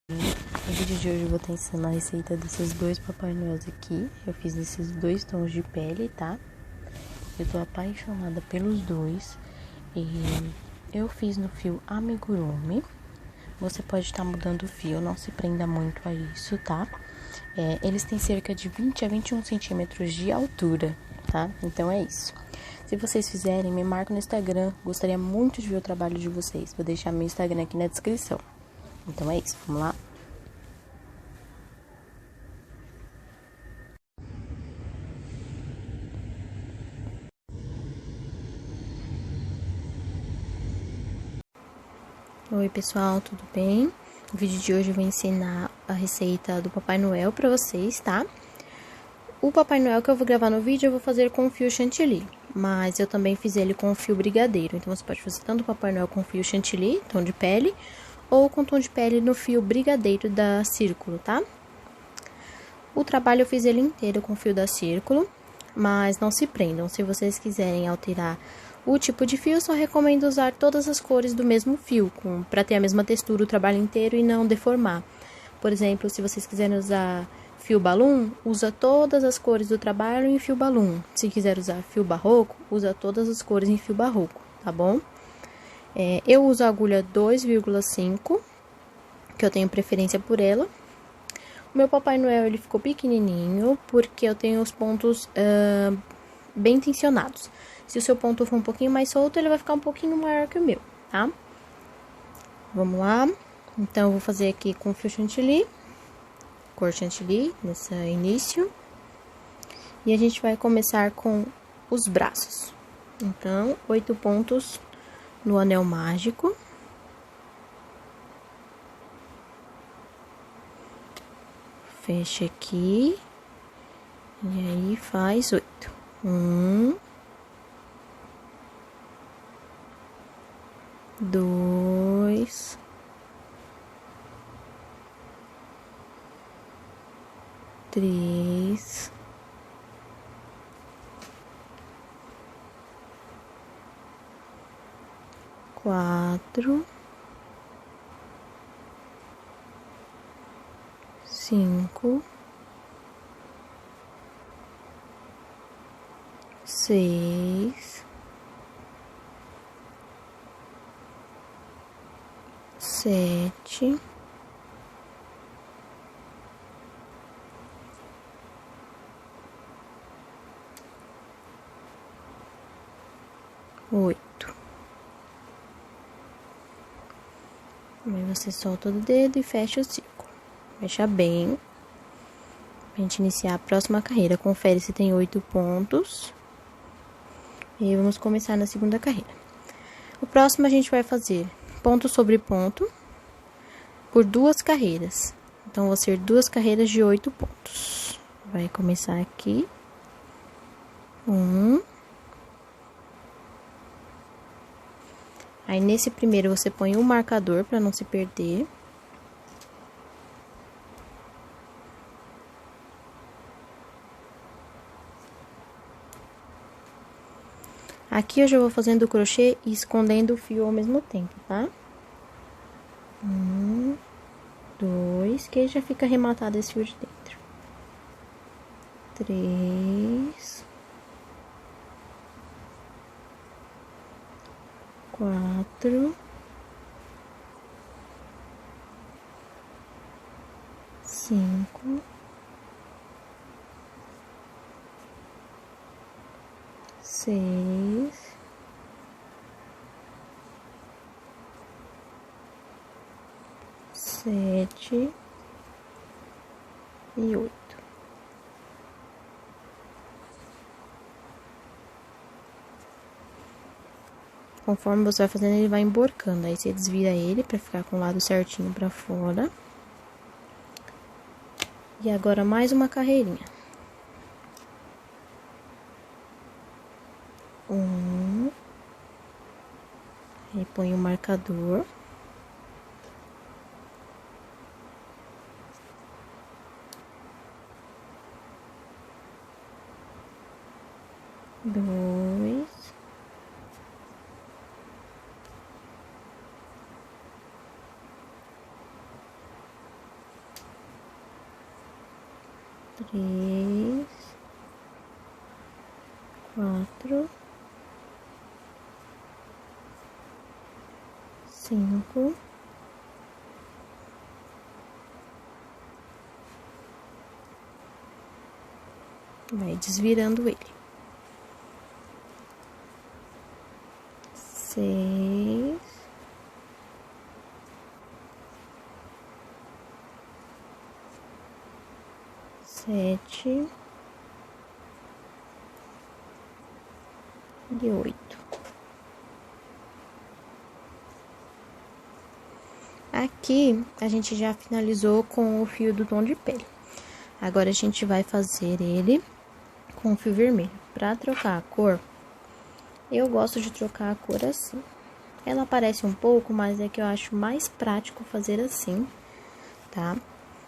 No vídeo de hoje eu vou estar ensinando a receita desses dois Papai Noéis aqui. Eu fiz nesses dois tons de pele, tá? Eu tô apaixonada pelos dois. E eu fiz no fio amigurumi. Você pode estar mudando o fio, não se prenda muito a isso, tá? Eles têm cerca de 20 a 21 centímetros de altura, tá? Então é isso. Se vocês fizerem, me marca no Instagram. Gostaria muito de ver o trabalho de vocês. Vou deixar meu Instagram aqui na descrição. Então é isso, vamos lá? Oi pessoal, tudo bem? No vídeo de hoje eu vou ensinar a receita do Papai Noel pra vocês, tá? O Papai Noel que eu vou gravar no vídeo eu vou fazer com fio chantilly, mas eu também fiz ele com fio brigadeiro. Então você pode fazer tanto o Papai Noel com fio chantilly, tom de pele, ou com tom de pele no fio brigadeiro da Círculo, tá? O trabalho eu fiz ele inteiro com fio da Círculo, mas não se prendam. Se vocês quiserem alterar o tipo de fio, só recomendo usar todas as cores do mesmo fio, para ter a mesma textura o trabalho inteiro e não deformar. Por exemplo, se vocês quiserem usar fio balloon, usa todas as cores do trabalho em fio balloon. Se quiser usar fio barroco, usa todas as cores em fio barroco, tá bom? Eu uso a agulha 2,5, que eu tenho preferência por ela. O meu Papai Noel, ele ficou pequenininho, porque eu tenho os pontos bem tensionados. Se o seu ponto for um pouquinho mais solto, ele vai ficar um pouquinho maior que o meu, tá? Vamos lá. Então, eu vou fazer aqui com fio chantilly, cor chantilly, nesse início. E a gente vai começar com os braços. Então, 8 pontos no anel mágico. Fecha aqui. E aí, faz 8. 1, 2, 3, 4, 5, 6, 7, 8. Aí você solta o dedo e fecha o círculo. Fecha bem. Pra gente iniciar a próxima carreira. Confere se tem 8 pontos. E aí, vamos começar na segunda carreira. O próximo a gente vai fazer ponto sobre ponto por 2 carreiras. Então, vão ser 2 carreiras de 8 pontos. Vai começar aqui. 1. Aí, nesse primeiro, você põe um marcador para não se perder. Aqui eu já vou fazendo o crochê e escondendo o fio ao mesmo tempo, tá? 1, 2, que aí já fica arrematado esse fio de dentro. 3, 4, 5, 6, 7 e 8. Conforme você vai fazendo, ele vai emborcando. Aí você desvira ele pra ficar com o lado certinho pra fora. E agora mais uma carreirinha. 1. Aí põe o marcador. 2, 3, 3, 4, 5, 6, vai desvirando ele. 6, 7 e 8. Aqui a gente já finalizou com o fio do tom de pele. Agora a gente vai fazer ele com o fio vermelho. Para trocar a cor, eu gosto de trocar a cor assim. Ela aparece um pouco, mas é que eu acho mais prático fazer assim, tá?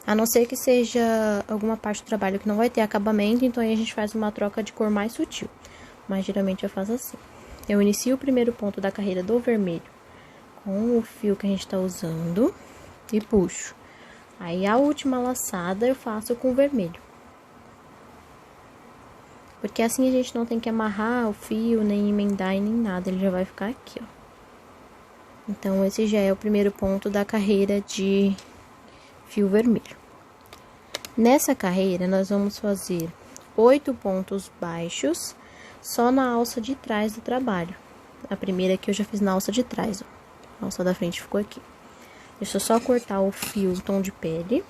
A não ser que seja alguma parte do trabalho que não vai ter acabamento, então aí a gente faz uma troca de cor mais sutil. Mas geralmente eu faço assim. Eu inicio o primeiro ponto da carreira do vermelho com o fio que a gente tá usando e puxo. Aí a última laçada eu faço com o vermelho. Porque assim a gente não tem que amarrar o fio, nem emendar e nem nada, ele já vai ficar aqui, ó. Então, esse já é o primeiro ponto da carreira de fio vermelho. Nessa carreira, nós vamos fazer 8 pontos baixos só na alça de trás do trabalho. A primeira aqui eu já fiz na alça de trás, ó. A alça da frente ficou aqui. Deixa eu só cortar o fio do tom de pele.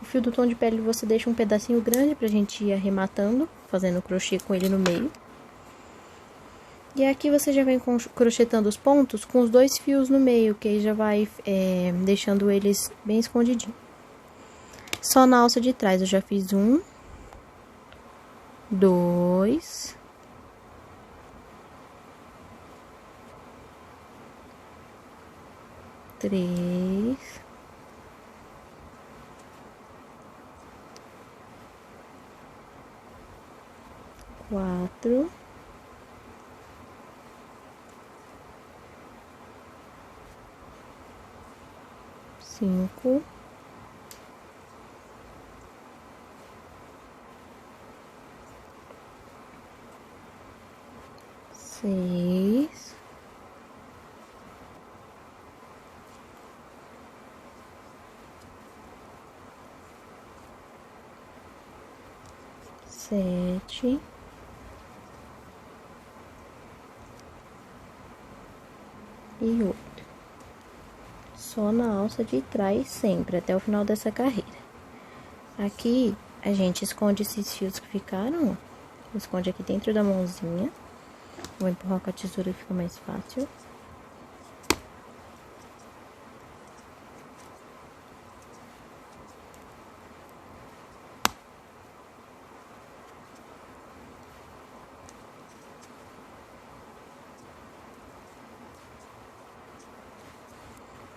O fio do tom de pele você deixa um pedacinho grande pra gente ir arrematando, fazendo crochê com ele no meio. E aqui você já vem crochetando os pontos com os 2 fios no meio, que aí já vai deixando eles bem escondidinhos. Só na alça de trás eu já fiz 1, 2, 3, 4, 5, 6, 7 e 8. Só na alça de trás sempre, até o final dessa carreira. Aqui, a gente esconde esses fios que ficaram, ó. Esconde aqui dentro da mãozinha. Vou empurrar com a tesoura que fica mais fácil.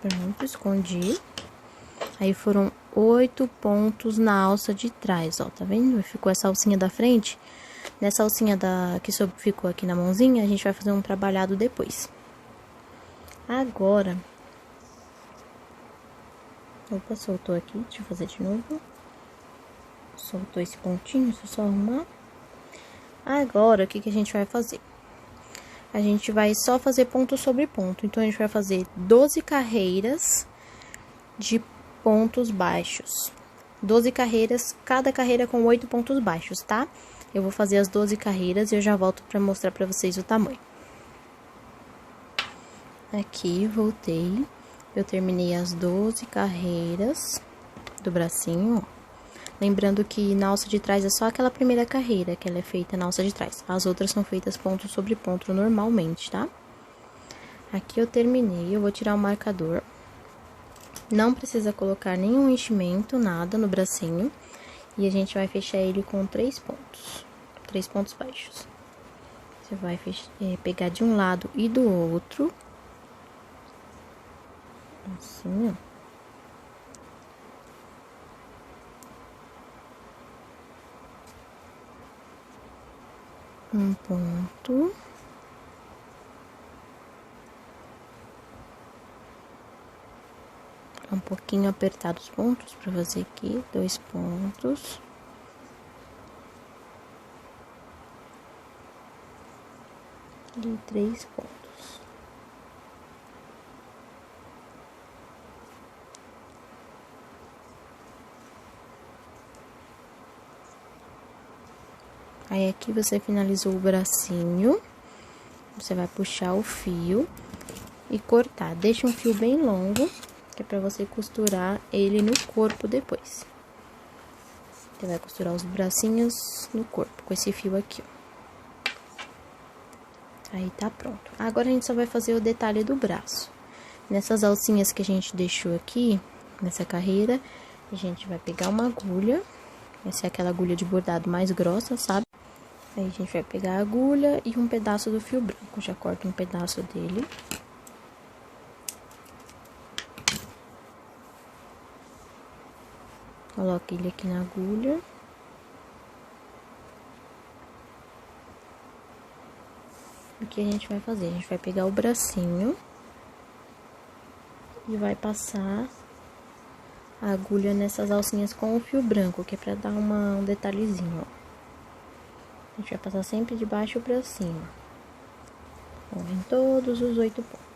Pronto, escondi. Aí foram 8 pontos na alça de trás, ó, tá vendo? Ficou essa alcinha da frente. Nessa alcinha que ficou aqui na mãozinha, a gente vai fazer um trabalhado depois. Agora... Opa, soltou aqui, deixa eu fazer de novo. Soltou esse pontinho, deixa eu só arrumar. Agora, o que que a gente vai fazer? A gente vai só fazer ponto sobre ponto. Então, a gente vai fazer 12 carreiras de pontos baixos. 12 carreiras, cada carreira com 8 pontos baixos, tá? Eu vou fazer as 12 carreiras e eu já volto pra mostrar pra vocês o tamanho. Aqui, voltei. Eu terminei as 12 carreiras do bracinho, ó. Lembrando que na alça de trás é só aquela primeira carreira que ela é feita na alça de trás. As outras são feitas ponto sobre ponto normalmente, tá? Aqui eu terminei, eu vou tirar o marcador. Não precisa colocar nenhum enchimento, nada no bracinho. E a gente vai fechar ele com 3 pontos. 3 pontos baixos. Você vai pegar de um lado e do outro. Assim, ó. Um ponto. Um pouquinho apertado os pontos pra fazer aqui, 2 pontos. de 3 pontos. Aí, aqui você finalizou o bracinho, você vai puxar o fio e cortar. Deixa um fio bem longo, que é pra você costurar ele no corpo depois. Você vai costurar os bracinhos no corpo, com esse fio aqui, ó. Aí, tá pronto. Agora, a gente só vai fazer o detalhe do braço. Nessas alcinhas que a gente deixou aqui, nessa carreira, a gente vai pegar uma agulha. Essa é aquela agulha de bordado mais grossa, sabe? Aí, a gente vai pegar a agulha e um pedaço do fio branco. Já corta um pedaço dele. Coloca ele aqui na agulha. O que a gente vai fazer? A gente vai pegar o bracinho e vai passar a agulha nessas alcinhas com o fio branco, que é pra dar um detalhezinho, ó. A gente vai passar sempre de baixo pra cima, ó, em todos os 8 pontos.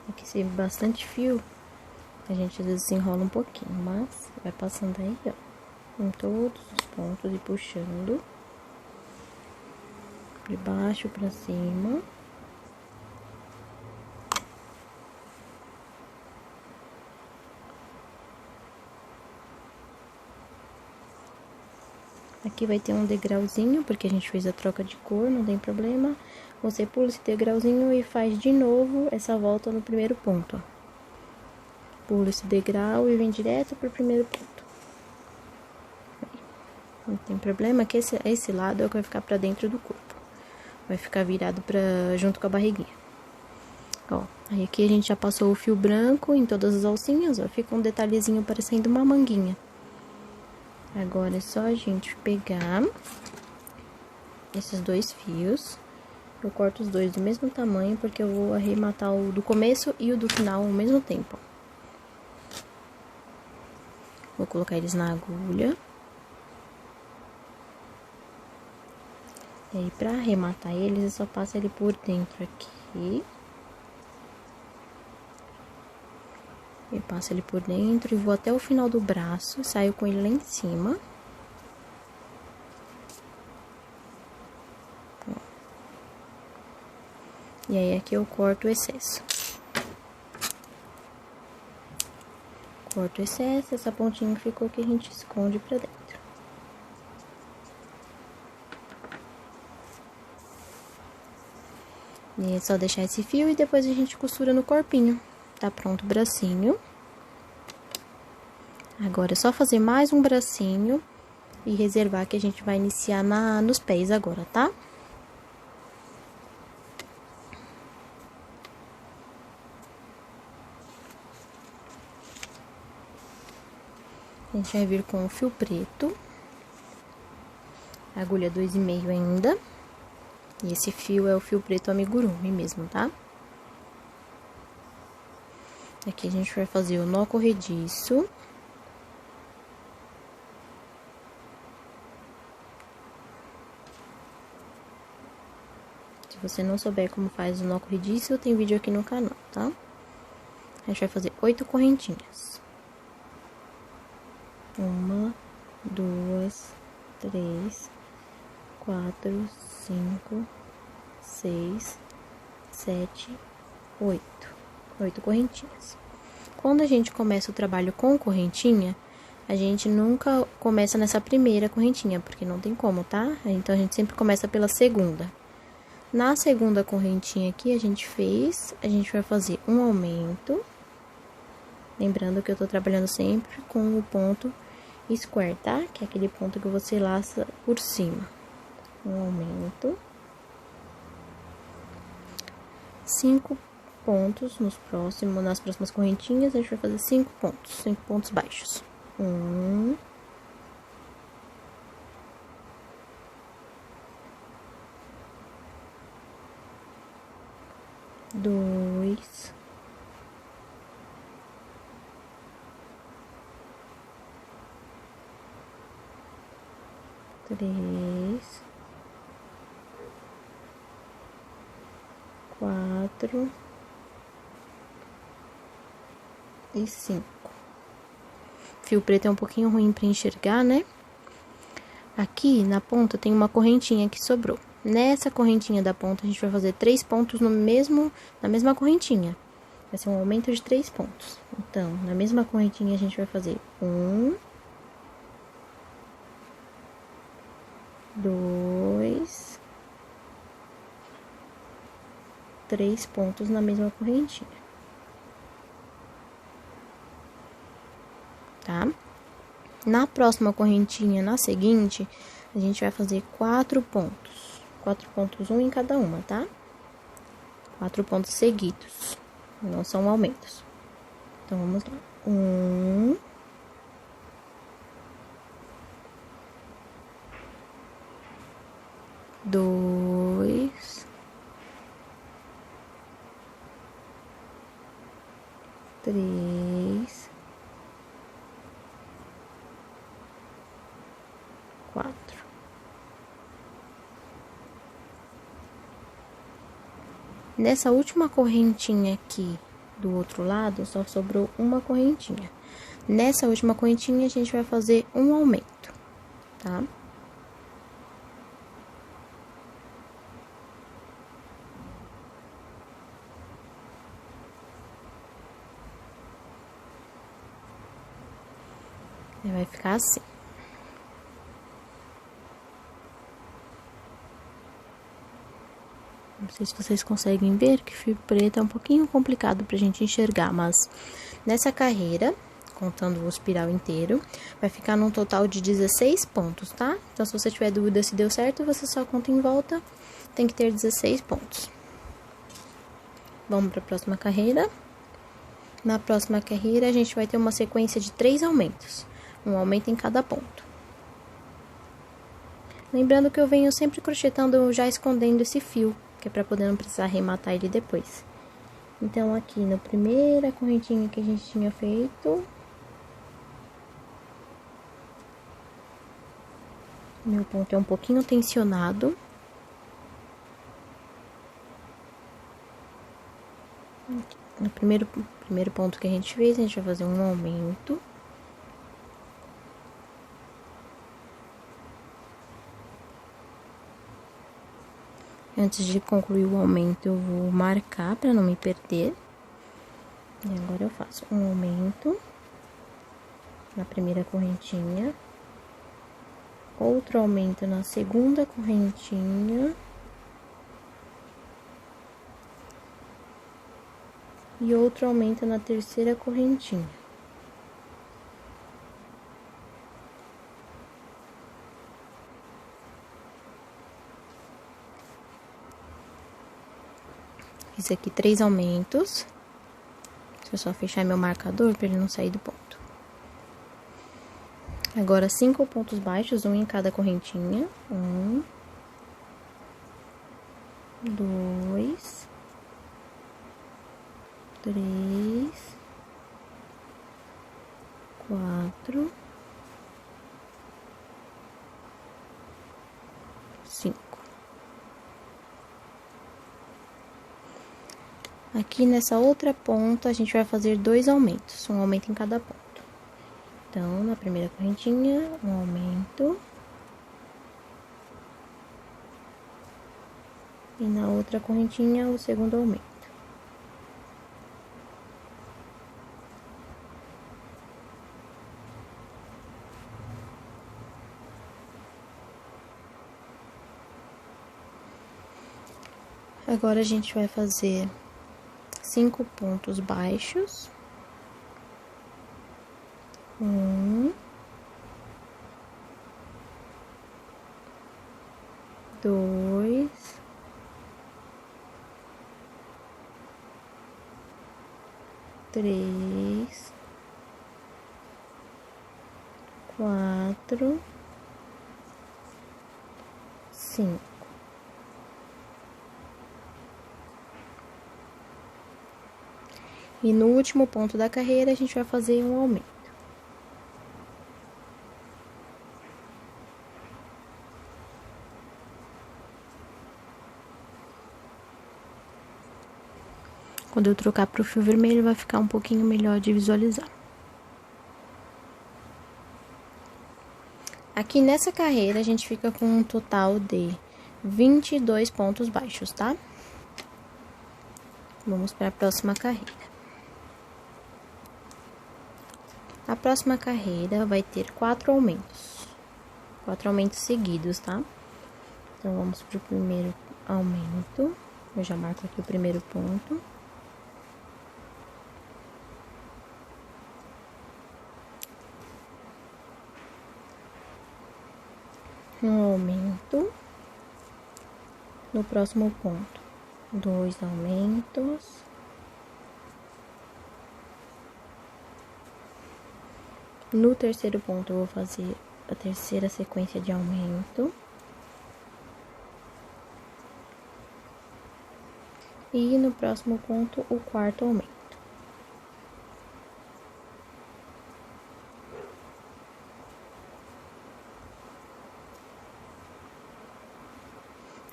Aqui se bastante fio, a gente às vezes se enrola um pouquinho, mas vai passando aí, ó, em todos os pontos e puxando de baixo pra cima. Aqui vai ter um degrauzinho, porque a gente fez a troca de cor, não tem problema. Você pula esse degrauzinho e faz de novo essa volta no primeiro ponto, ó. Pula esse degrau e vem direto pro primeiro ponto. Não tem problema, que esse lado é o que vai ficar pra dentro do corpo. Vai ficar virado junto com a barriguinha. Ó, aí aqui a gente já passou o fio branco em todas as alcinhas, ó. Fica um detalhezinho parecendo uma manguinha. Agora é só a gente pegar esses 2 fios. Eu corto os dois do mesmo tamanho, porque eu vou arrematar o do começo e o do final ao mesmo tempo. Vou colocar eles na agulha. E aí, pra arrematar eles, eu só passo ele por dentro aqui. Eu passo ele por dentro e vou até o final do braço, saio com ele lá em cima. Ó. E aí, aqui eu corto o excesso. Corto o excesso, essa pontinha que ficou que a gente esconde pra dentro. E é só deixar esse fio e depois a gente costura no corpinho. Tá pronto o bracinho. Agora é só fazer mais um bracinho e reservar que a gente vai iniciar nos pés agora, tá? A gente vai vir com o fio preto, agulha 2,5 ainda. E esse fio é o fio preto amigurumi mesmo, tá? Aqui a gente vai fazer o nó corrediço. Se você não souber como faz o nó corrediço, tem vídeo aqui no canal, tá? A gente vai fazer 8 correntinhas. 1, 2, 3, 4, 5, 6, 7, 8. 8 correntinhas. Quando a gente começa o trabalho com correntinha, a gente nunca começa nessa primeira correntinha, porque não tem como, tá? Então, a gente sempre começa pela segunda. Na segunda correntinha aqui, a gente vai fazer um aumento. Lembrando que eu tô trabalhando sempre com o ponto square, tá? Que é aquele ponto que você laça por cima. Um aumento. 5 pontos nas próximas correntinhas, a gente vai fazer 5 pontos baixos. 1, 2, 3, 4 e 5. Fio preto é um pouquinho ruim para enxergar, né? Aqui na ponta tem uma correntinha que sobrou. Nessa correntinha da ponta, a gente vai fazer 3 pontos na mesma correntinha. Vai ser um aumento de 3 pontos. Então, na mesma correntinha, a gente vai fazer 1, 2, 3 pontos na mesma correntinha. Tá? Na próxima correntinha, na seguinte, a gente vai fazer 4 pontos. 4 pontos, um em cada uma, tá? 4 pontos seguidos, não são aumentos. Então, vamos lá. 1, 2, 3, 4. Nessa última correntinha aqui do outro lado, só sobrou uma correntinha. Nessa última correntinha, a gente vai fazer um aumento, tá? E vai ficar assim. Não sei se vocês conseguem ver que fio preto é um pouquinho complicado pra gente enxergar, mas nessa carreira, contando o espiral inteiro, vai ficar num total de 16 pontos, tá? Então, se você tiver dúvida se deu certo, você só conta em volta, tem que ter 16 pontos. Vamos pra próxima carreira. Na próxima carreira, a gente vai ter uma sequência de 3 aumentos, um aumento em cada ponto. Lembrando que eu venho sempre crochetando, já escondendo esse fio, que é pra poder não precisar arrematar ele depois. Então, aqui na primeira correntinha que a gente tinha feito, meu ponto é um pouquinho tensionado. No primeiro ponto que a gente fez, a gente vai fazer um aumento. Antes de concluir o aumento, eu vou marcar para não me perder. E agora eu faço um aumento na primeira correntinha, outro aumento na segunda correntinha e outro aumento na terceira correntinha. Fiz aqui 3 aumentos. Deixa eu só fechar meu marcador para ele não sair do ponto. Agora, 5 pontos baixos, um em cada correntinha. 1, 2, 3, 4, 5. Aqui nessa outra ponta, a gente vai fazer 2 aumentos, um aumento em cada ponto. Então, na primeira correntinha, um aumento. E na outra correntinha, o segundo aumento. Agora, a gente vai fazer 5 pontos baixos. Um, dois, três, quatro, cinco. E no último ponto da carreira, a gente vai fazer um aumento. Quando eu trocar para o fio vermelho, vai ficar um pouquinho melhor de visualizar. Aqui nessa carreira, a gente fica com um total de 22 pontos baixos, tá? Vamos para a próxima carreira. A próxima carreira vai ter 4 aumentos. 4 aumentos seguidos, tá? Então, vamos para o primeiro aumento. Eu já marco aqui o primeiro ponto. Um aumento. No próximo ponto, 2 aumentos. No terceiro ponto, eu vou fazer a terceira sequência de aumento. E no próximo ponto, o quarto aumento.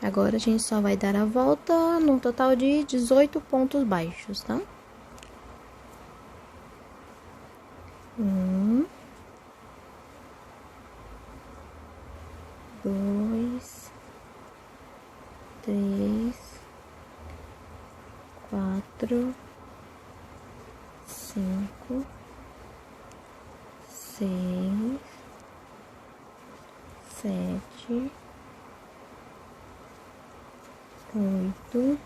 Agora, a gente só vai dar a volta num total de 18 pontos baixos, tá? Um, dois, três, quatro, cinco, seis, sete, 8,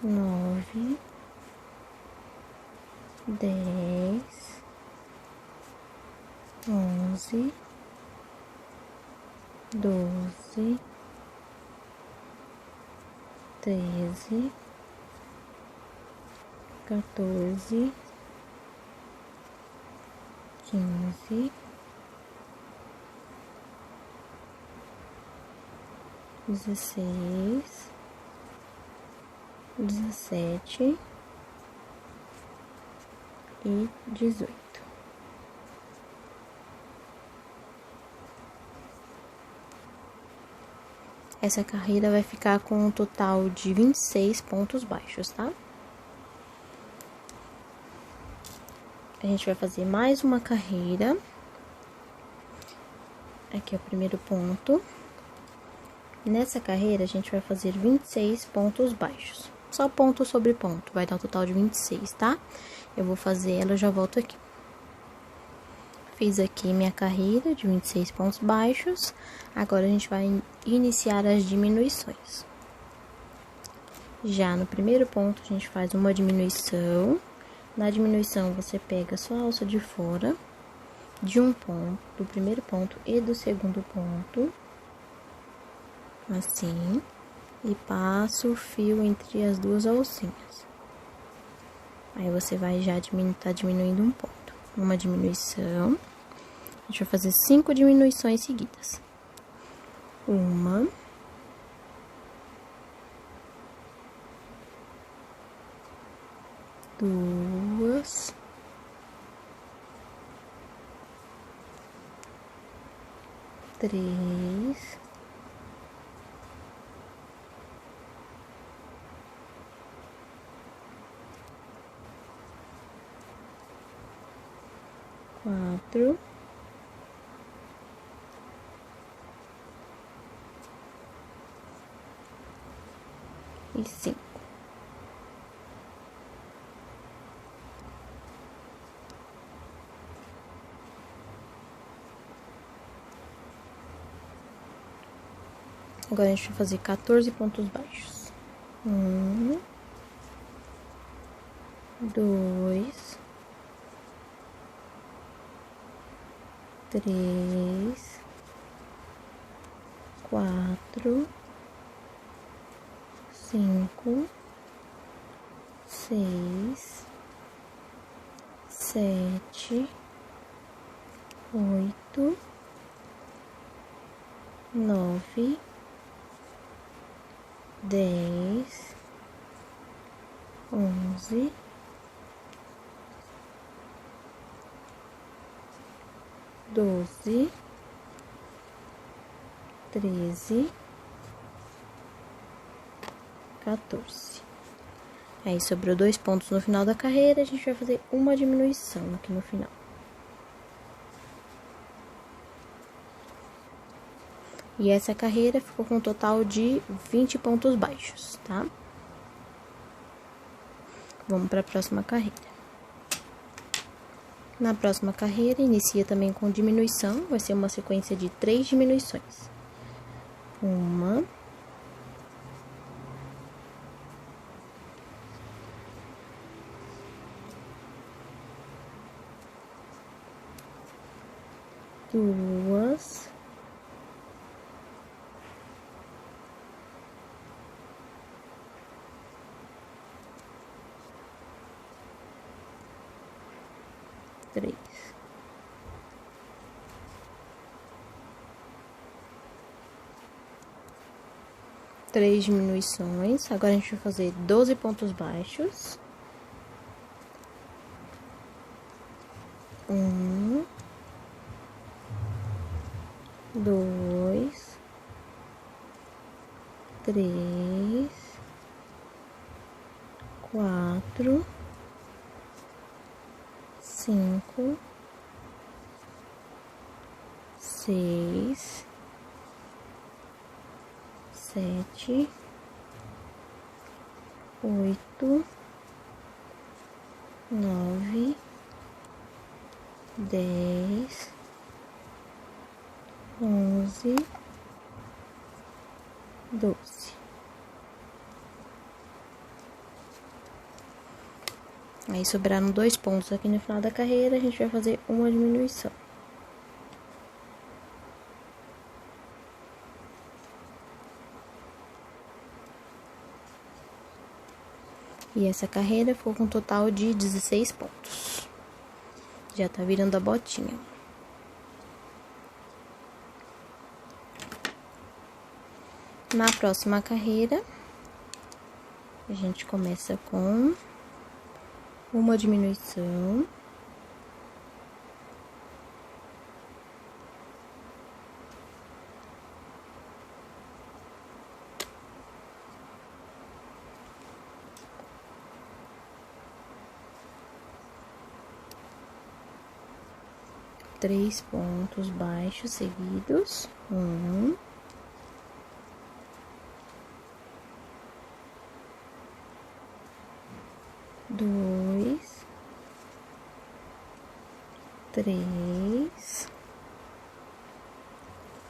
9, 10, 11, 12, 13, 14, 15, 16, 17 e 18. Essa carreira vai ficar com um total de 26 pontos baixos, tá? A gente vai fazer mais uma carreira. Aqui é o primeiro ponto. Nessa carreira, a gente vai fazer 26 pontos baixos. Só ponto sobre ponto, vai dar um total de 26, tá? Eu vou fazer ela, eu já volto aqui. Fiz aqui minha carreira de 26 pontos baixos. Agora, a gente vai iniciar as diminuições. Já no primeiro ponto, a gente faz uma diminuição. Na diminuição, você pega só a alça de fora de um ponto, do primeiro ponto e do segundo ponto. Assim, e passa o fio entre as duas alcinhas. Aí, você vai já diminuindo um ponto. Uma diminuição. A gente vai fazer 5 diminuições seguidas. Uma. Duas. Três. Quatro. E 5. Agora, a gente vai fazer 14 pontos baixos. 1, 2, 3, 4, 5, 6, 7, 8, 9, 10, 11, 12, 13, 14. Aí, sobrou 2 pontos no final da carreira, a gente vai fazer uma diminuição aqui no final. E essa carreira ficou com um total de 20 pontos baixos, tá? Vamos para a próxima carreira. Na próxima carreira, inicia também com diminuição, vai ser uma sequência de 3 diminuições. 1, 2, 3. Três diminuições. Agora a gente vai fazer 12 pontos baixos. 1, 2, 3, 4, 5, 6, 7, 8, 9, 10, 11, 12. Aí, sobraram 2 pontos aqui no final da carreira, a gente vai fazer uma diminuição. E essa carreira ficou com um total de 16 pontos. Já tá virando a botinha. Na próxima carreira, a gente começa com uma diminuição. Três pontos baixos seguidos. 1, 2, 3,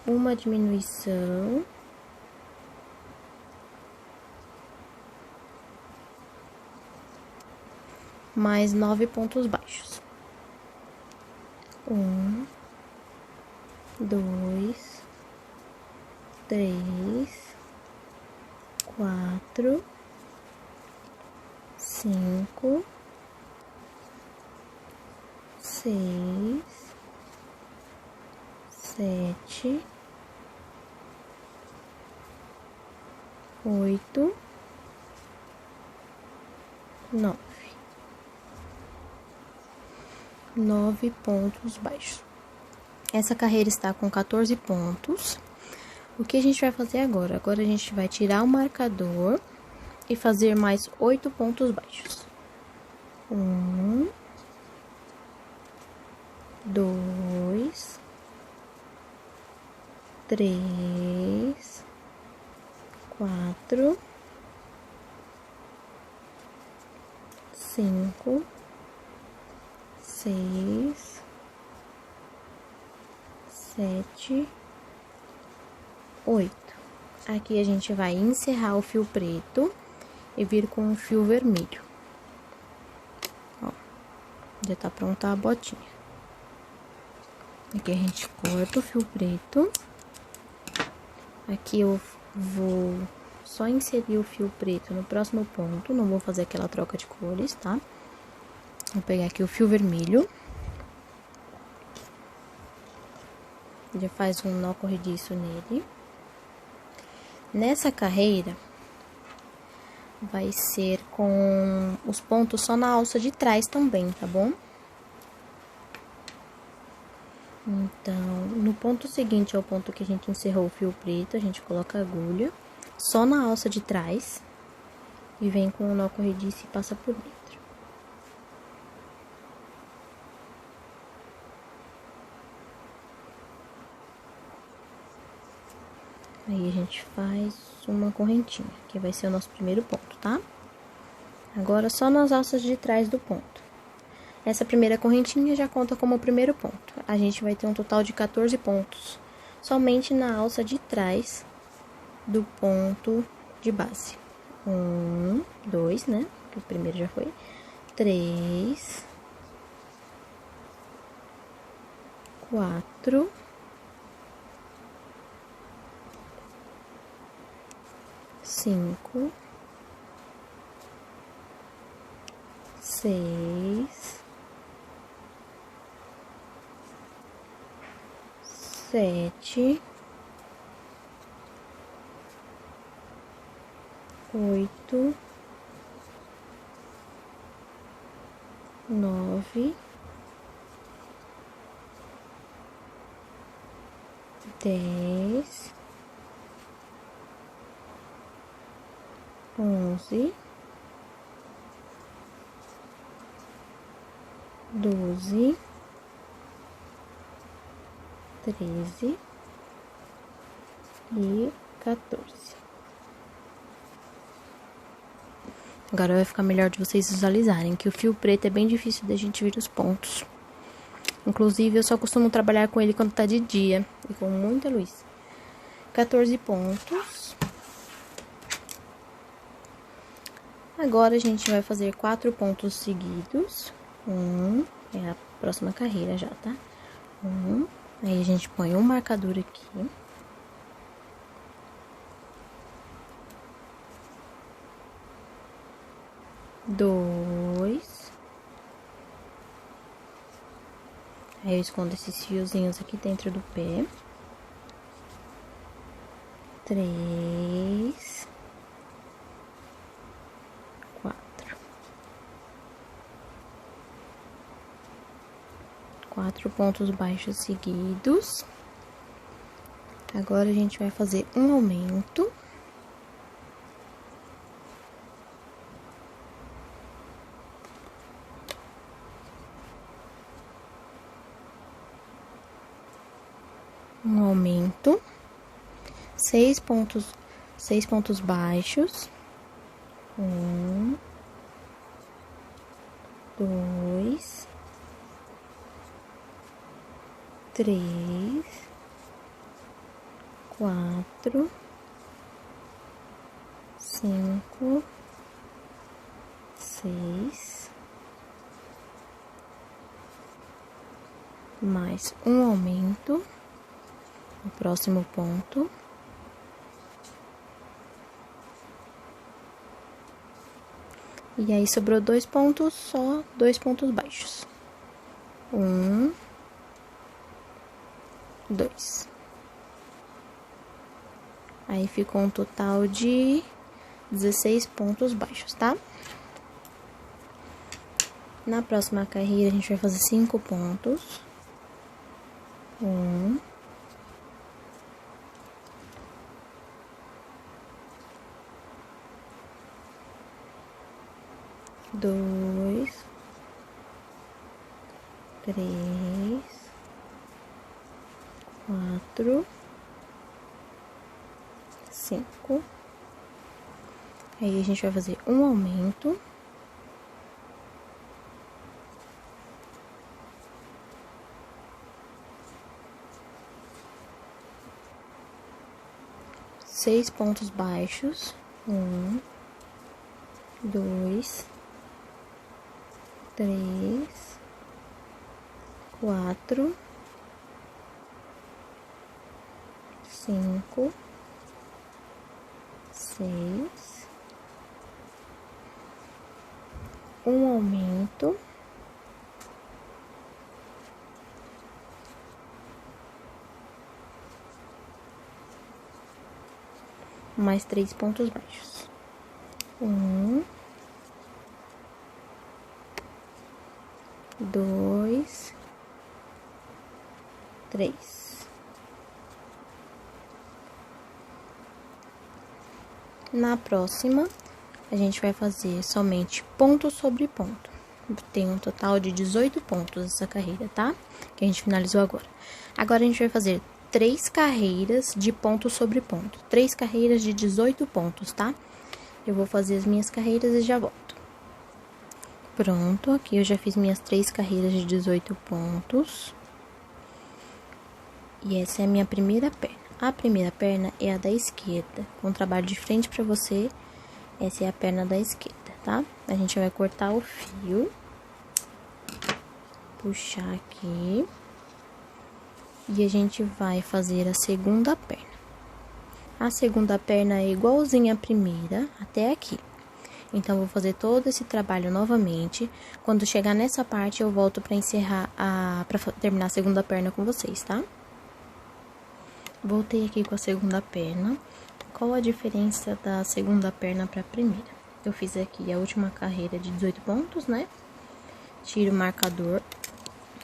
uma diminuição, mais 9 pontos baixos. 1, 2, 3, 4, 5, 6, 7, 8, 9. 9 pontos baixos. Essa carreira está com 14 pontos. O que a gente vai fazer agora? Agora a gente vai tirar o marcador e fazer mais 8 pontos baixos. 1, 2, 3, 4, 5, 6, 7, 8. Aqui a gente vai encerrar o fio preto e vir com o fio vermelho. Ó, já tá pronta a botinha. Aqui a gente corta o fio preto. Aqui eu vou só inserir o fio preto no próximo ponto, não vou fazer aquela troca de cores, tá? Vou pegar aqui o fio vermelho. Já faz um nó corrediço nele. Nessa carreira, vai ser com os pontos só na alça de trás também, tá bom? Então, no ponto seguinte ao ponto que a gente encerrou o fio preto, a gente coloca a agulha só na alça de trás e vem com o nó corrediço e passa por dentro. Aí a gente faz uma correntinha, que vai ser o nosso primeiro ponto, tá? Agora, só nas alças de trás do ponto. Essa primeira correntinha já conta como o primeiro ponto. A gente vai ter um total de 14 pontos, somente na alça de trás do ponto de base. 1, 2, né? Que o primeiro já foi. 3, 4, 5, 6, 7, 8, 9, 10, 11, 12, 13 e 14. Agora vai ficar melhor de vocês visualizarem que o fio preto é bem difícil da gente ver os pontos. Inclusive, eu só costumo trabalhar com ele quando tá de dia e com muita luz. 14 pontos. Agora, a gente vai fazer 4 pontos seguidos. É a próxima carreira já, tá? Aí, a gente põe um marcador aqui. Dois. Aí, eu escondo esses fiozinhos aqui dentro do pé. 3, 4. 4 pontos baixos seguidos. Agora, a gente vai fazer um aumento. Um aumento, 6 pontos baixos, 1, 2, 3, 4, 5, 6, mais um aumento. O próximo ponto. E aí, sobrou 2 pontos, só 2 pontos baixos. 1, 2. Aí, ficou um total de 16 pontos baixos, tá? Na próxima carreira, a gente vai fazer 5 pontos. 1, 2, 3, 4, 5. Aí, a gente vai fazer um aumento. Seis pontos baixos. 1, 2, 3, 4, 5, 6, um aumento, mais 3 pontos baixos. 1, 2, 3. Na próxima, a gente vai fazer somente ponto sobre ponto. Tem um total de 18 pontos essa carreira, tá? Que a gente finalizou agora. Agora, a gente vai fazer 3 carreiras de ponto sobre ponto. 3 carreiras de 18 pontos, tá? Eu vou fazer as minhas carreiras e já volto. Pronto, aqui eu já fiz minhas 3 carreiras de 18 pontos. E essa é a minha primeira perna. A primeira perna é a da esquerda, com o trabalho de frente pra você, essa é a perna da esquerda, tá? A gente vai cortar o fio, puxar aqui, e a gente vai fazer a segunda perna. A segunda perna é igualzinha à primeira, até aqui. Então, vou fazer todo esse trabalho novamente. Quando chegar nessa parte, eu volto pra encerrar pra terminar a segunda perna com vocês, tá? Voltei aqui com a segunda perna. Qual a diferença da segunda perna para a primeira? Eu fiz aqui a última carreira de 18 pontos, né? Tiro o marcador.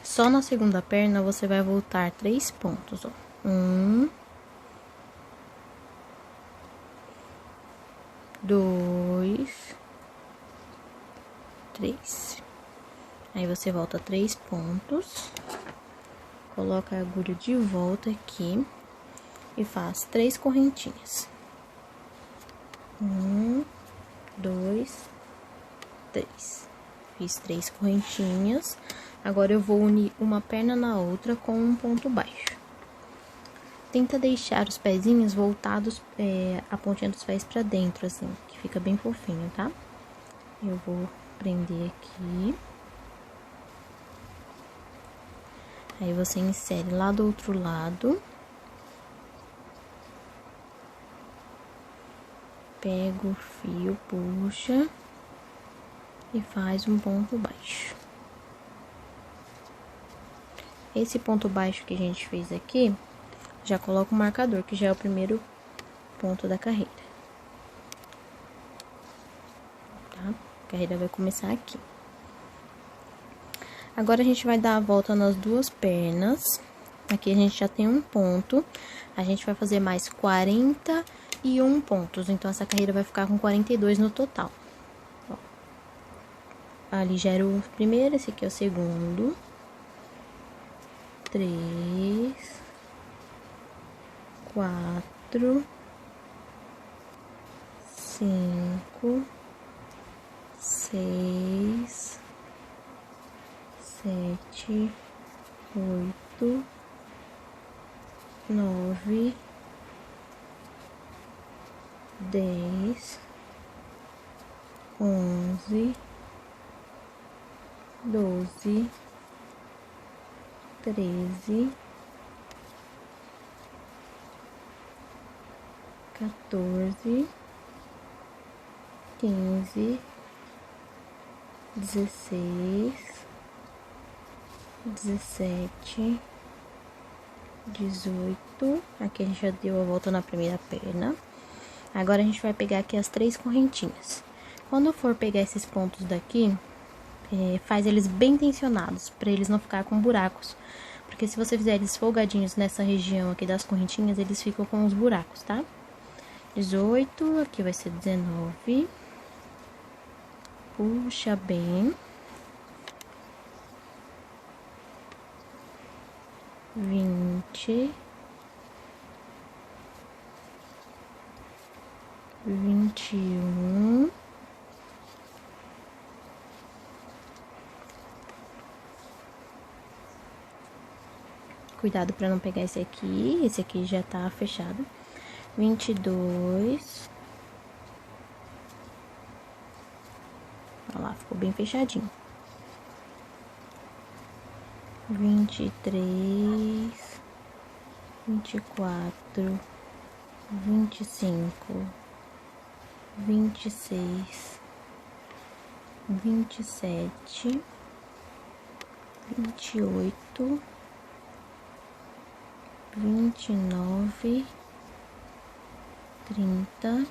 Só na segunda perna você vai voltar 3 pontos, ó. 1, 2, 3. Aí você volta 3 pontos. Coloca a agulha de volta aqui. E faz 3 correntinhas. 1, 2, 3. Fiz 3 correntinhas. Agora, eu vou unir uma perna na outra com um ponto baixo. Tenta deixar os pezinhos voltados, a pontinha dos pés pra dentro, assim, que fica bem fofinho, tá? Eu vou prender aqui. Aí, você insere lá do outro lado. Pega o fio, puxa e faz um ponto baixo. Esse ponto baixo que a gente fez aqui, já coloca o marcador, que já é o primeiro ponto da carreira. Tá? A carreira vai começar aqui. Agora, a gente vai dar a volta nas duas pernas. Aqui a gente já tem um ponto. A gente vai fazer mais 41 pontos. Então, essa carreira vai ficar com 42 no total. Ó. Ali já era o primeiro, esse aqui é o segundo. 3, 4, 5, 6, 7, 8, 9, 10, 11, 12, 13, 14, 15, 16, 17, 18. Aqui a gente já deu a volta na primeira perna. Agora, a gente vai pegar aqui as 3 correntinhas. Quando for pegar esses pontos daqui, faz eles bem tensionados, pra eles não ficar com buracos. Porque se você fizer eles folgadinhos nessa região aqui das correntinhas, eles ficam com os buracos, tá? 18, aqui vai ser 19. Puxa bem. 20. 21. Cuidado para não pegar esse aqui já tá fechado. 22. Olha lá, ficou bem fechadinho. 23, 24, 25, 26, 27, 28, 29, 30,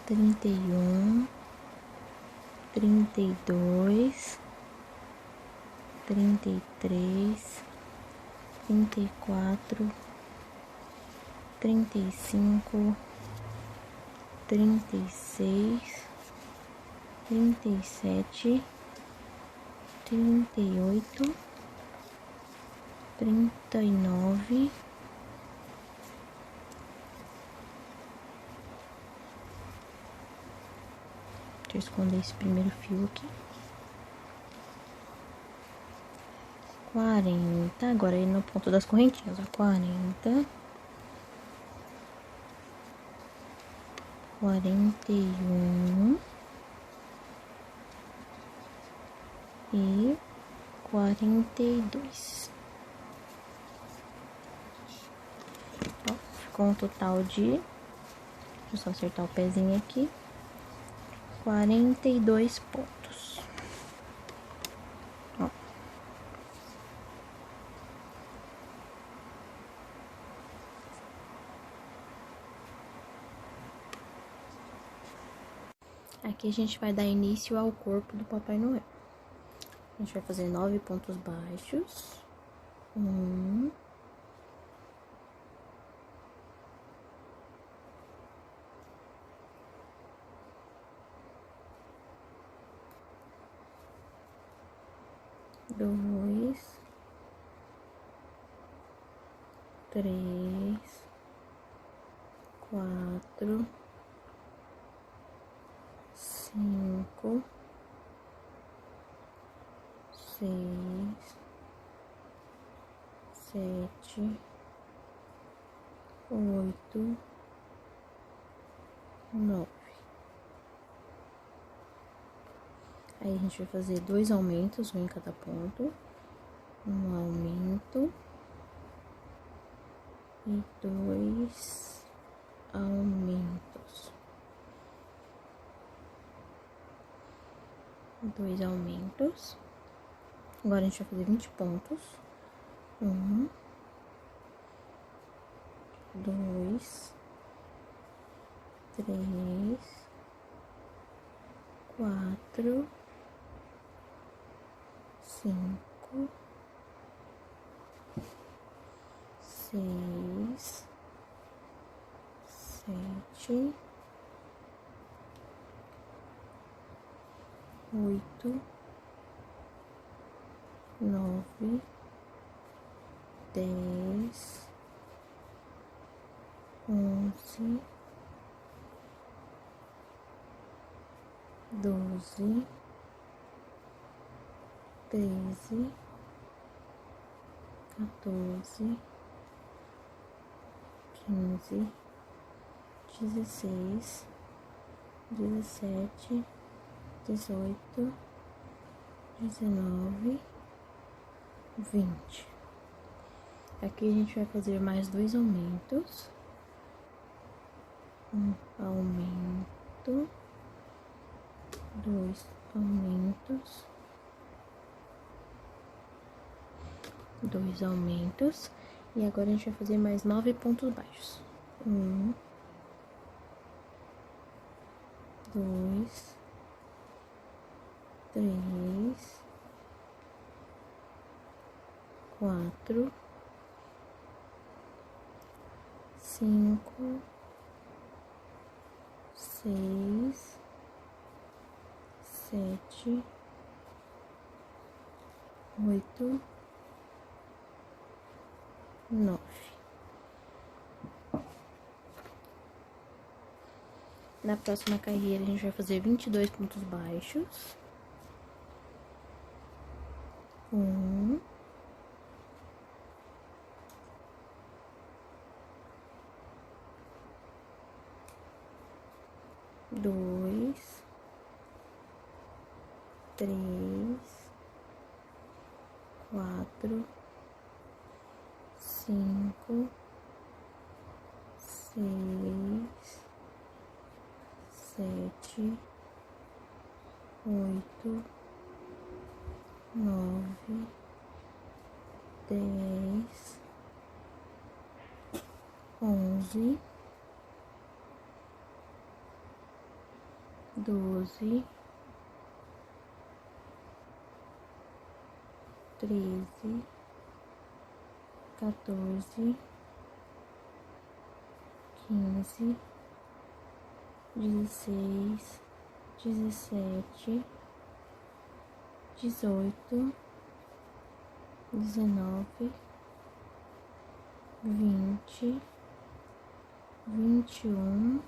31, 32, 33, 34, 35, 36, 37, 38, 39, deixa eu esconder esse primeiro fio aqui. 40, agora aí no ponto das correntinhas, ó, 40, 41 e 42. Ó, ficou um total de, deixa eu só acertar o pezinho aqui, 42 pontos. Ó. Aqui a gente vai dar início ao corpo do Papai Noel. A gente vai fazer 9 pontos baixos. 1, 2, 3, 4, 5, 6, 7, 8, 9. Aí a gente vai fazer 2 aumentos, um em cada ponto. Um aumento e 2 aumentos. 2 aumentos. Agora a gente vai fazer 20 pontos. 1, 2, 3, 4, 5, 6, 7, 8, 9, 10, 11, 12, 13, 14, 15, 16, 17, 18, 19, 20. Aqui a gente vai fazer mais 2 aumentos. Um aumento, 2 aumentos, 2 aumentos. E agora a gente vai fazer mais 9 pontos baixos. 1, 2, 3, 4, 5, 6, 7, 8, 9. Na próxima carreira, a gente vai fazer 22 pontos baixos. 1, 2, 3, 4, 5, 6, 7, 8, 9, 10, 11, 12, 13, 14, 15, 16, 17, 18, 19, 20, 21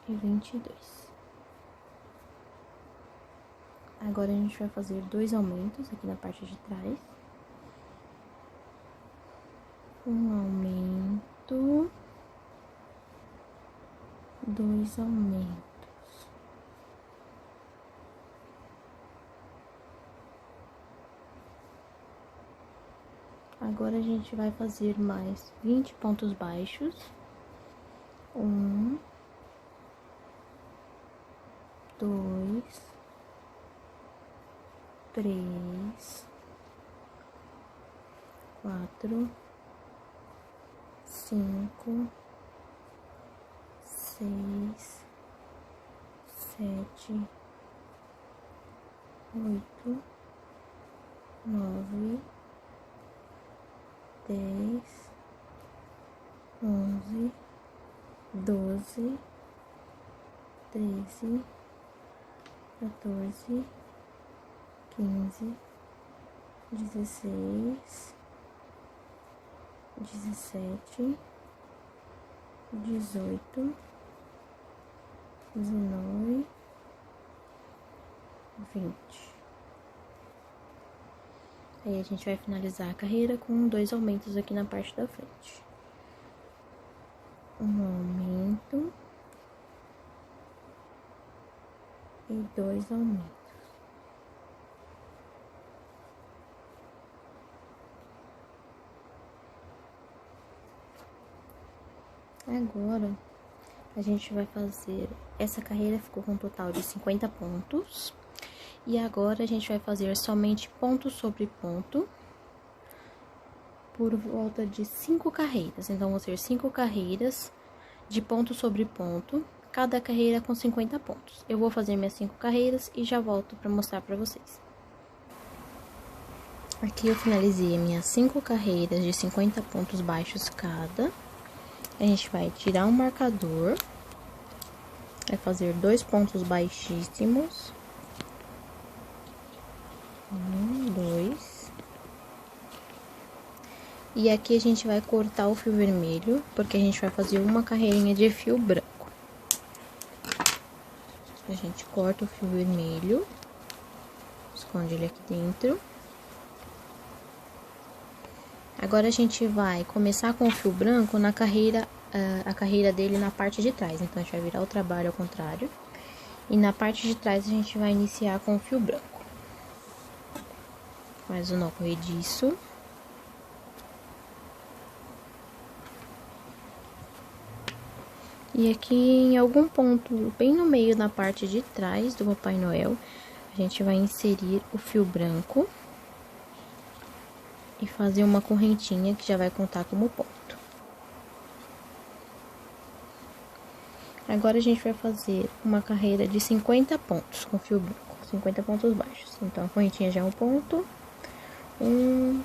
e 22. Agora a gente vai fazer 2 aumentos aqui na parte de trás. Um aumento, 2 aumentos. Agora a gente vai fazer mais 20 pontos baixos. 1, 2, 3, 4, 5, 6, 7, 8, 9, 10, 11, 12, 13, 14, 15, 16, 17, 18, 19, 20. Aí a gente vai finalizar a carreira com 2 aumentos aqui na parte da frente. Um aumento e 2 aumentos. Agora, a gente vai fazer... Essa carreira ficou com um total de 50 pontos. E agora, a gente vai fazer somente ponto sobre ponto por volta de 5 carreiras. Então, vão ser 5 carreiras de ponto sobre ponto, cada carreira com 50 pontos. Eu vou fazer minhas 5 carreiras e já volto para mostrar para vocês. Aqui eu finalizei minhas 5 carreiras de 50 pontos baixos cada. A gente vai tirar um marcador, vai fazer 2 pontos baixíssimos. 1, 2. E aqui a gente vai cortar o fio vermelho, porque a gente vai fazer uma carreirinha de fio branco. A gente corta o fio vermelho, esconde ele aqui dentro. Agora a gente vai começar com o fio branco na carreira, a carreira dele na parte de trás. Então, a gente vai virar o trabalho ao contrário. E na parte de trás a gente vai iniciar com o fio branco. Faz o nó corrediço. E aqui em algum ponto, bem no meio da parte de trás do Papai Noel, a gente vai inserir o fio branco. E fazer uma correntinha que já vai contar como ponto. Agora, a gente vai fazer uma carreira de 50 pontos com fio branco, 50 pontos baixos. Então, a correntinha já é um ponto. 1,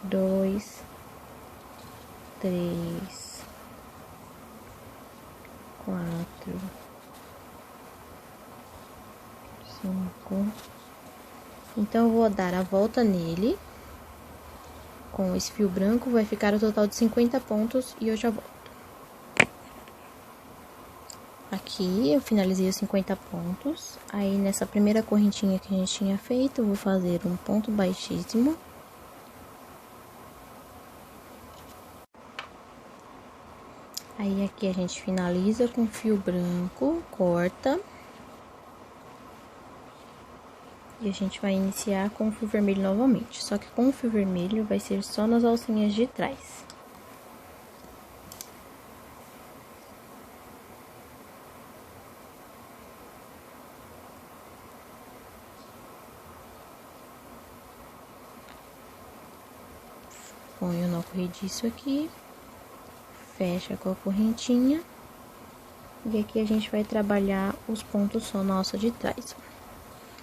2, 3, 4, 5. Então, eu vou dar a volta nele. Com esse fio branco, vai ficar o total de 50 pontos e eu já volto. Aqui, eu finalizei os 50 pontos. Aí, nessa primeira correntinha que a gente tinha feito, eu vou fazer um ponto baixíssimo. Aí, aqui a gente finaliza com fio branco, corta. E a gente vai iniciar com o fio vermelho novamente. Só que com o fio vermelho vai ser só nas alcinhas de trás. Põe o nó corrediço aqui, fecha com a correntinha. E aqui a gente vai trabalhar os pontos só na alça de trás.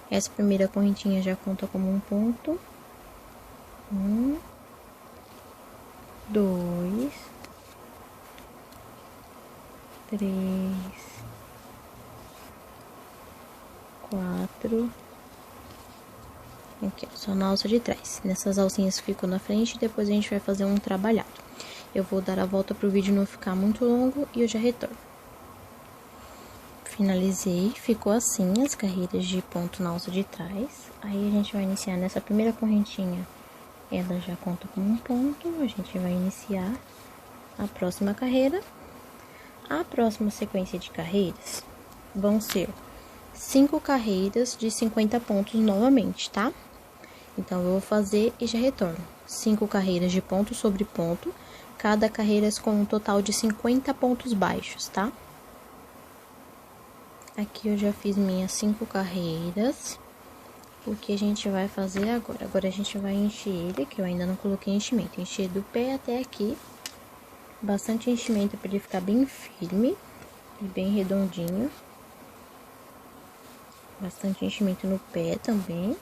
Essa primeira correntinha já conta como um ponto. 1, 2, 3, 4. Aqui, ó, só na alça de trás. Nessas alcinhas que ficam na frente, depois a gente vai fazer um trabalhado. Eu vou dar a volta pro vídeo não ficar muito longo e eu já retorno. Finalizei, ficou assim as carreiras de ponto na alça de trás. Aí a gente vai iniciar nessa primeira correntinha, ela já conta como um ponto. A gente vai iniciar a próxima carreira. A próxima sequência de carreiras vão ser 5 carreiras de 50 pontos novamente, tá? Então, eu vou fazer e já retorno. 5 carreiras de ponto sobre ponto, cada carreira com um total de 50 pontos baixos, tá? Aqui eu já fiz minhas 5 carreiras. O que a gente vai fazer agora? Agora a gente vai encher ele, que eu ainda não coloquei enchimento. Encher do pé até aqui. Bastante enchimento para ele ficar bem firme e bem redondinho. Bastante enchimento no pé também.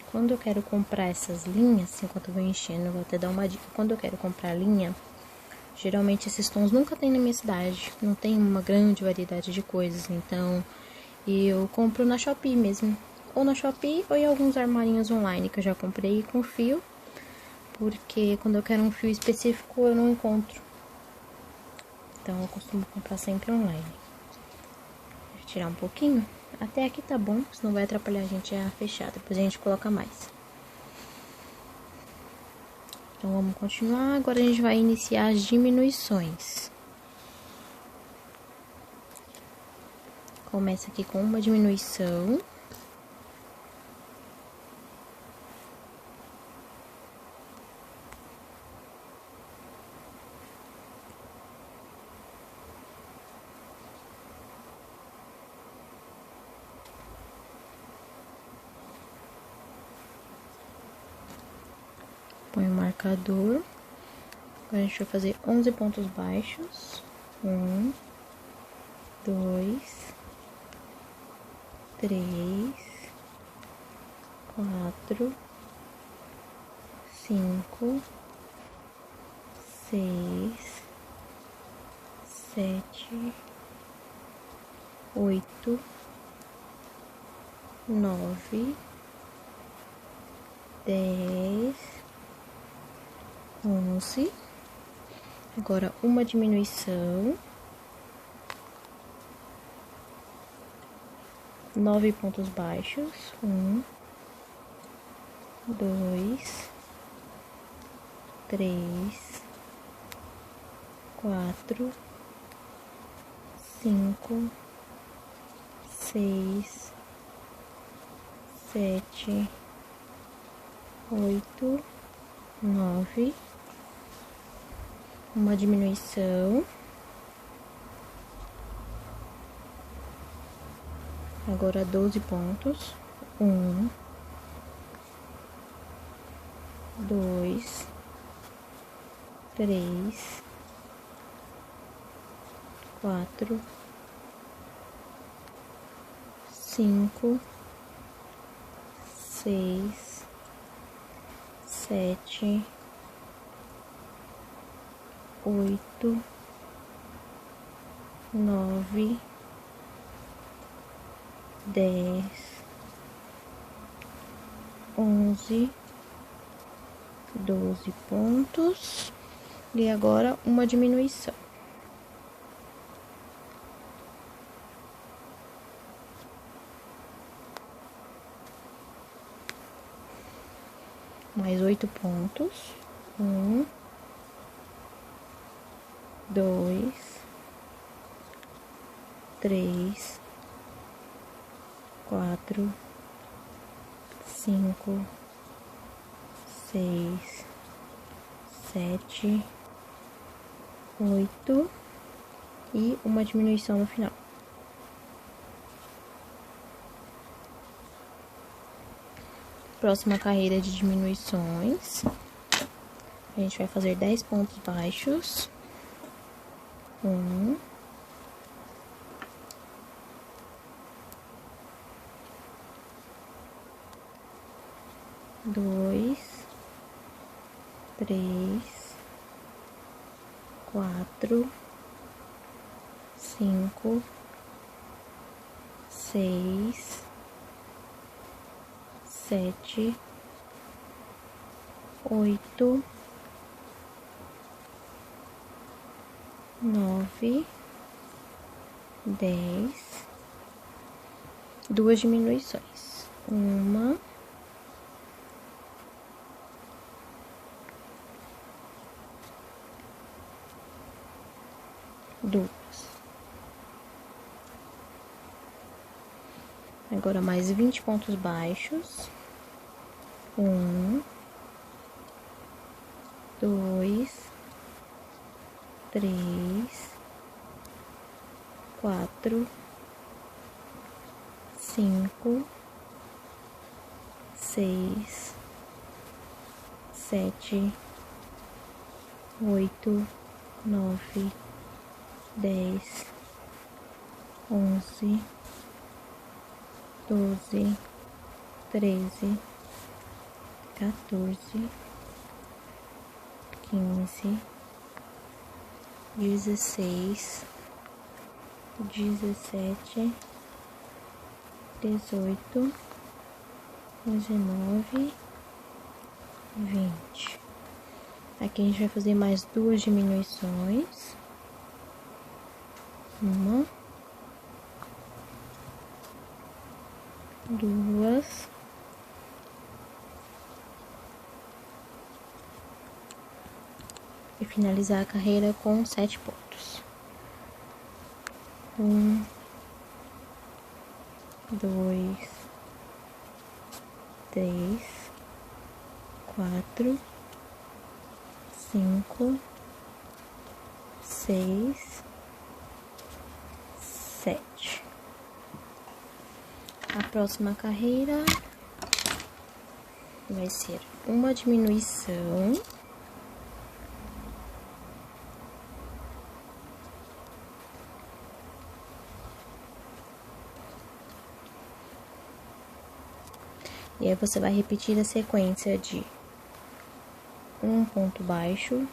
Quando eu quero comprar essas linhas, enquanto eu vou enchendo, eu vou até dar uma dica. Quando eu quero comprar linha, geralmente esses tons nunca tem na minha cidade. Não tem uma grande variedade de coisas, então eu compro na Shopee mesmo. Ou na Shopee ou em alguns armarinhos online que eu já comprei com fio. Porque quando eu quero um fio específico eu não encontro. Então eu costumo comprar sempre online. Vou tirar um pouquinho. Até aqui tá bom, senão vai atrapalhar a gente a fechar. Depois a gente coloca mais. Então, vamos continuar. Agora a gente vai iniciar as diminuições. Começa aqui com uma diminuição. Põe o marcador. Agora a gente vai fazer 11 pontos baixos. 1, 2, 3, 4, 5, 6, 7, 8, 9, 10, 11. Agora, uma diminuição. 9 pontos baixos. 1, 2, 3, 4, 5, 6, 7, 8, 9. Uma diminuição. Agora 12 pontos. 1, 2, 3, 4, 5, 6, 7, 8, 9, 10, 11, 12 pontos. E agora, uma diminuição. Mais 8 pontos. 1, 2, 3, 4, 5, 6, 7, 8 e uma diminuição no final. Próxima carreira de diminuições. A gente vai fazer 10 pontos baixos. 1, 2, 3, 4, 5, 6, 7, 8, 9, 10, duas diminuições. Uma, duas. Agora mais 20 pontos baixos. 1, 2, 3, 4, 5, 6, 7, 8, 9, 10, 11, 12, 13, 14, 15, 16, 17, 18, 19, 20. Aqui a gente vai fazer mais duas diminuições. Uma, duas, e finalizar a carreira com 7 pontos. 1, 2, 3, 4, 5, 6, 7. A próxima carreira vai ser uma diminuição. E aí, você vai repetir a sequência de um ponto baixo,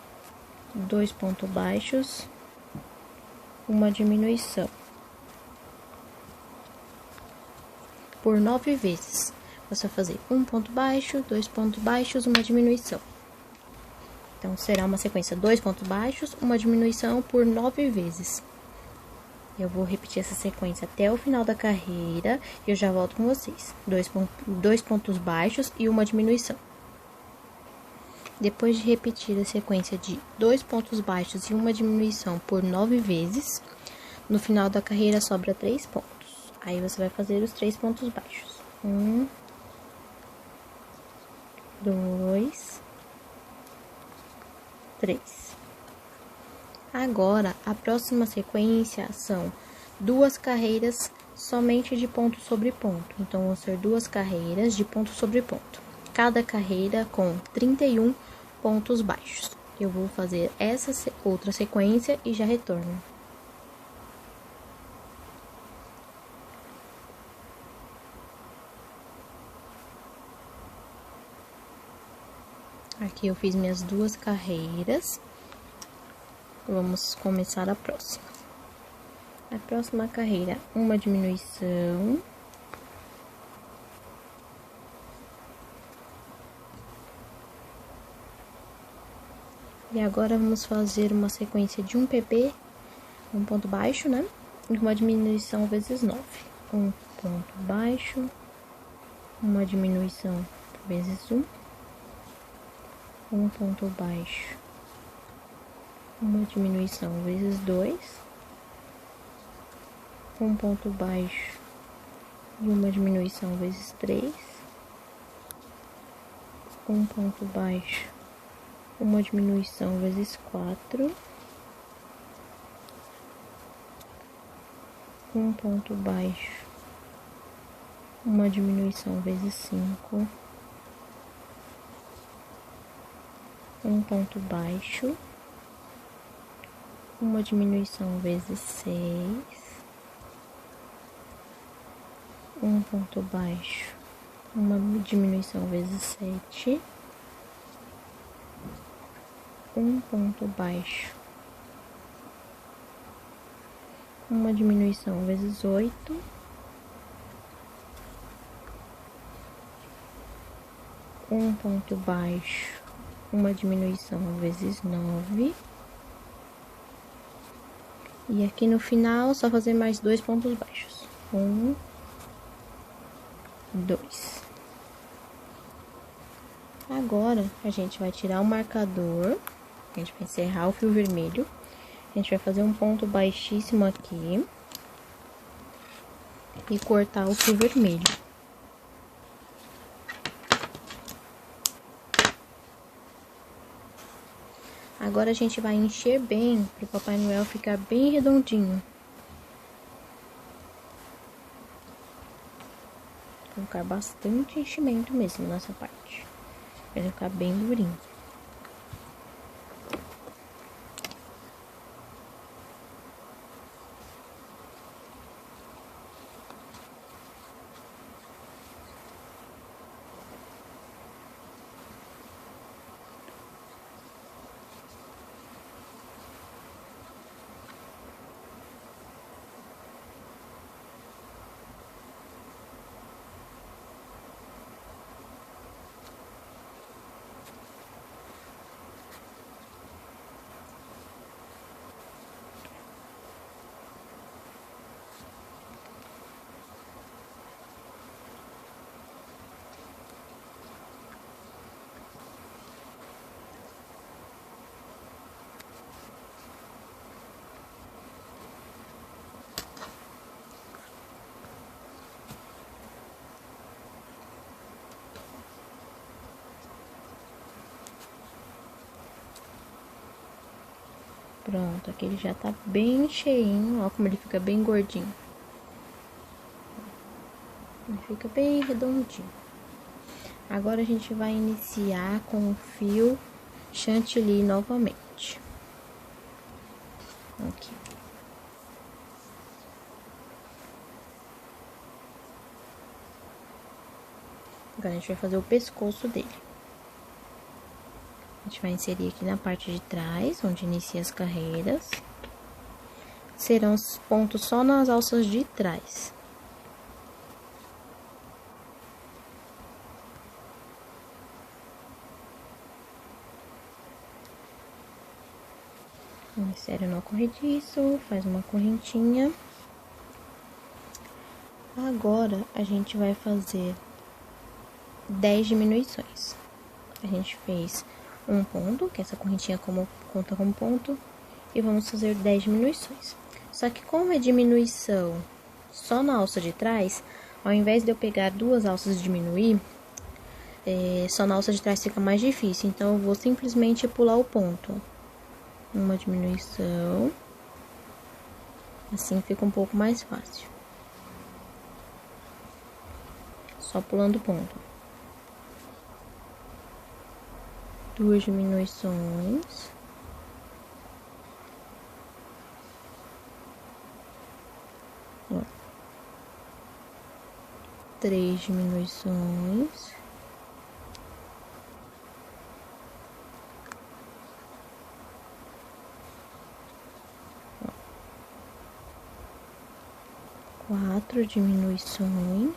2 pontos baixos, uma diminuição. Por 9 vezes. Você vai fazer um ponto baixo, 2 pontos baixos, uma diminuição. Então, será uma sequência 2 pontos baixos, uma diminuição por 9 vezes. Eu vou repetir essa sequência até o final da carreira e eu já volto com vocês. 2 pontos baixos e uma diminuição. Depois de repetir a sequência de 2 pontos baixos e uma diminuição por 9 vezes, no final da carreira sobra 3 pontos. Aí você vai fazer os 3 pontos baixos. 1, 2, 3. Agora, a próxima sequência são 2 carreiras somente de ponto sobre ponto. Então, vão ser 2 carreiras de ponto sobre ponto. Cada carreira com 31 pontos baixos. Eu vou fazer essa outra sequência e já retorno. Aqui eu fiz minhas 2 carreiras. Vamos começar a próxima. A próxima carreira, uma diminuição. E agora vamos fazer uma sequência de um pp, um ponto baixo, né? E uma diminuição vezes 9. Um ponto baixo, uma diminuição vezes 1, um ponto baixo, uma diminuição vezes 2, um ponto baixo e uma diminuição vezes 3, um ponto baixo, uma diminuição vezes 4, um ponto baixo, uma diminuição vezes 5, um ponto baixo, uma diminuição vezes 6, um ponto baixo, uma diminuição vezes 7, um ponto baixo, uma diminuição vezes 8, um ponto baixo, uma diminuição vezes 9, e aqui no final só fazer mais 2 pontos baixos, 1, 2. Agora a gente vai tirar o marcador, a gente vai encerrar o fio vermelho, a gente vai fazer um ponto baixíssimo aqui e cortar o fio vermelho. Agora a gente vai encher bem para o Papai Noel ficar bem redondinho. Vou colocar bastante enchimento mesmo nessa parte, para ele ficar bem durinho. Pronto, aqui ele já tá bem cheinho, ó como ele fica bem gordinho. Ele fica bem redondinho. Agora a gente vai iniciar com o fio chantilly novamente. Aqui. Agora a gente vai fazer o pescoço dele. A gente vai inserir aqui na parte de trás, onde inicia as carreiras. Serão os pontos só nas alças de trás. Insere no corrediço, faz uma correntinha. Agora, a gente vai fazer 10 diminuições. A gente fez um ponto, que essa correntinha conta como ponto, e vamos fazer 10 diminuições. Só que como é diminuição só na alça de trás, ao invés de eu pegar 2 alças e diminuir, só na alça de trás fica mais difícil, então eu vou simplesmente pular o ponto. Uma diminuição, assim fica um pouco mais fácil. Só pulando o ponto. 2 diminuições. Ó. 3 diminuições. 4 diminuições.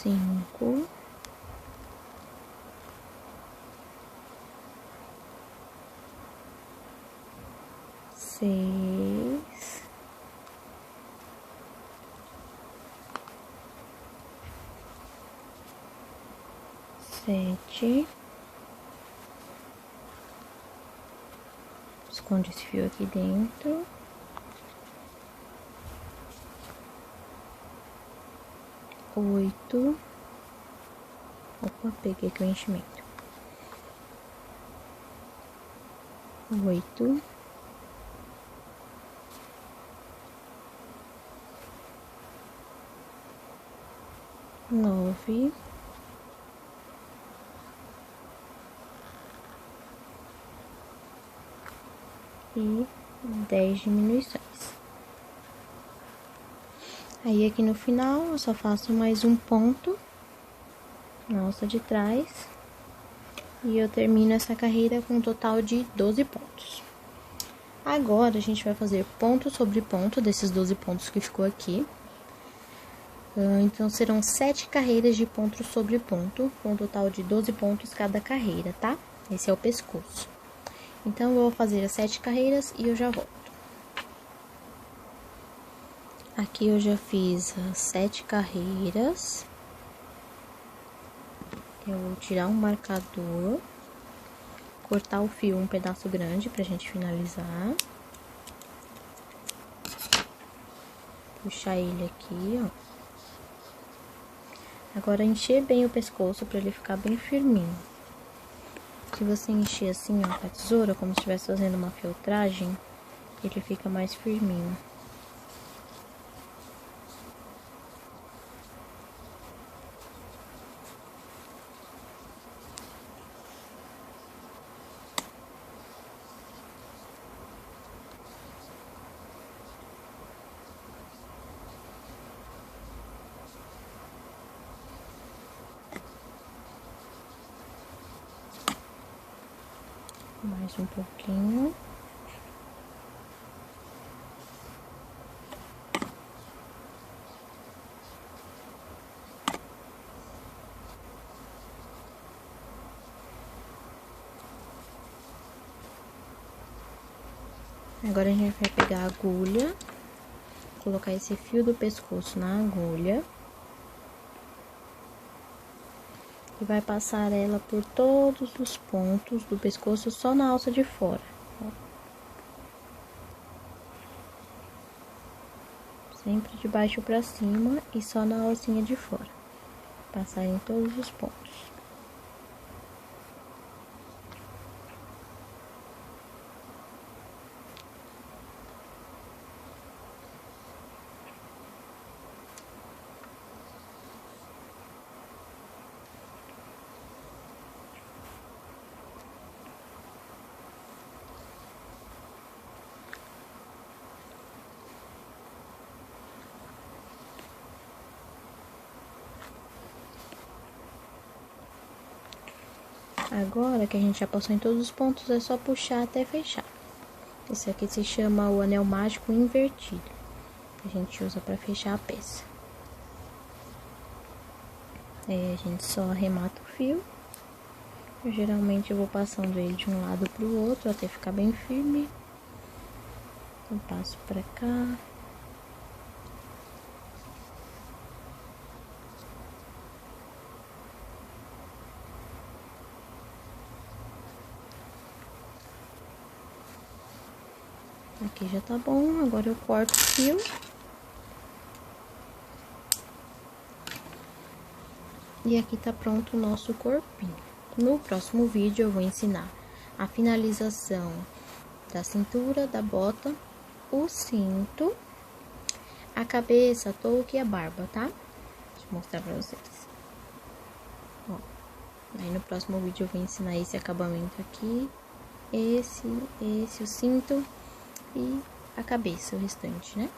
5, 6, 7. Esconde esse fio aqui dentro. 8. Opa, peguei aqui o enchimento. 8. 9. 10 diminuições. Aí aqui no final eu só faço mais um ponto na alça de trás e eu termino essa carreira com um total de 12 pontos. Agora a gente vai fazer ponto sobre ponto desses 12 pontos que ficou aqui. Então serão 7 carreiras de ponto sobre ponto, com um total de 12 pontos cada carreira, tá? Esse é o pescoço. Então, eu vou fazer as 7 carreiras e eu já volto. Aqui eu já fiz as 7 carreiras. Eu vou tirar um marcador, cortar o fio um pedaço grande pra gente finalizar. Puxar ele aqui, ó. Agora, encher bem o pescoço pra ele ficar bem firminho. Se você encher assim, ó, com a tesoura, como se estivesse fazendo uma feltragem, ele fica mais firminho. Mais um pouquinho. Agora a gente vai pegar a agulha, colocar esse fio do pescoço na agulha. E vai passar ela por todos os pontos do pescoço, só na alça de fora. Ó. Sempre de baixo pra cima e só na alcinha de fora. Passar em todos os pontos. Agora que a gente já passou em todos os pontos, é só puxar até fechar. Esse aqui se chama o anel mágico invertido, que a gente usa para fechar a peça. Aí a gente só arremata o fio. Geralmente eu vou passando ele de um lado pro outro até ficar bem firme. Então passo pra cá. Aqui já tá bom, agora eu corto o fio. E aqui tá pronto o nosso corpinho. No próximo vídeo eu vou ensinar a finalização da cintura, da bota, o cinto, a cabeça, a touca e a barba, tá? Deixa eu mostrar pra vocês. Ó, aí no próximo vídeo eu vou ensinar esse acabamento aqui, esse, o cinto e a cabeça, o restante, né?